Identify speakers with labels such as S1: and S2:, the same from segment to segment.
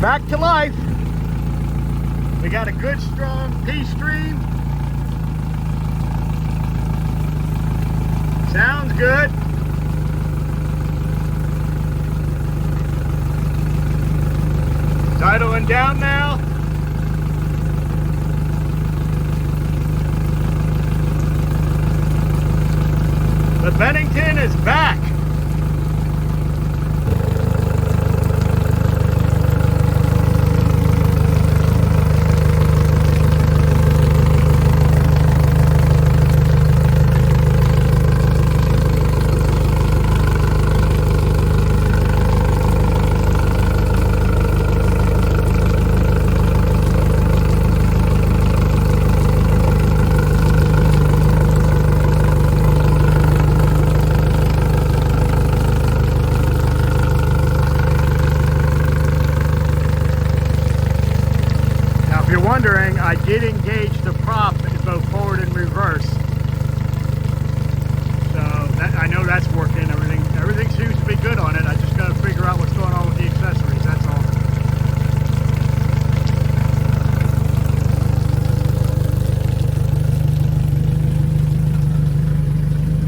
S1: back to life. We got a good strong P stream. Sounds good. Idling down now. The Bennington is back. Wondering, I did engage the prop in both forward and reverse, so that, I know that's working. Everything seems to be good on it. I just got to figure out what's going on with the accessories. That's all.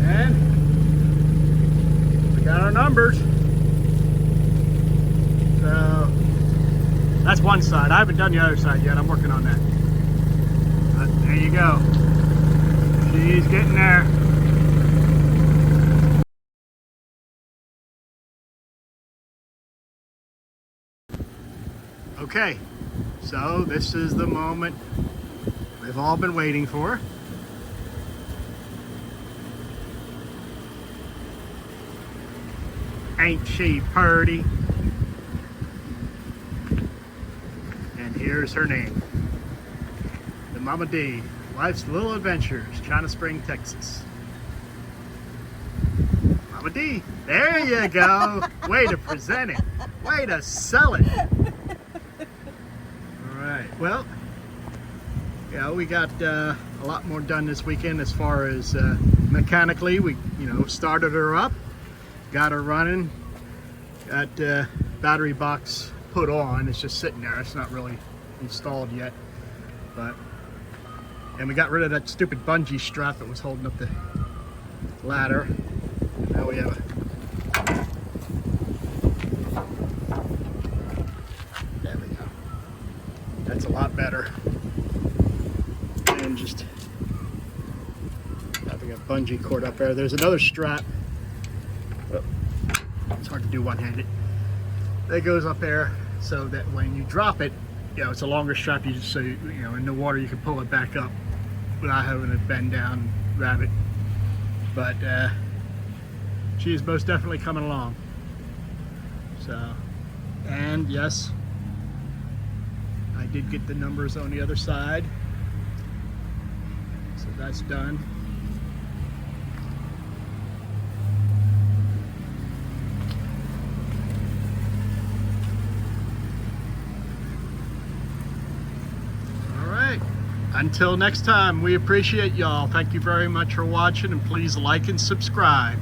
S1: And we got our numbers. So that's one side. I haven't done the other side yet. I'm working on that. But there you go. She's getting there. Okay, so this is the moment we've all been waiting for. Ain't she purty? Here's her name, the Mama D, Life's Little Adventures, China Spring, Texas. Mama D, there you go. Way to present it. Way to sell it. All right, well, yeah, we got a lot more done this weekend as far as mechanically. We, started her up, got her running, got battery box put on. It's just sitting there. It's not really installed yet, and we got rid of that stupid bungee strap that was holding up the ladder. Now we have there we go. That's a lot better than just having a bungee cord up there. There's another strap. Oh, it's hard to do one-handed. That goes up there so that when you drop it, it's a longer strap. You just, so in the water you can pull it back up without having to bend down and grab it. But she is most definitely coming along. So, and yes, I did get the numbers on the other side, so that's done. Until next time, we appreciate y'all. Thank you very much for watching, and please like and subscribe.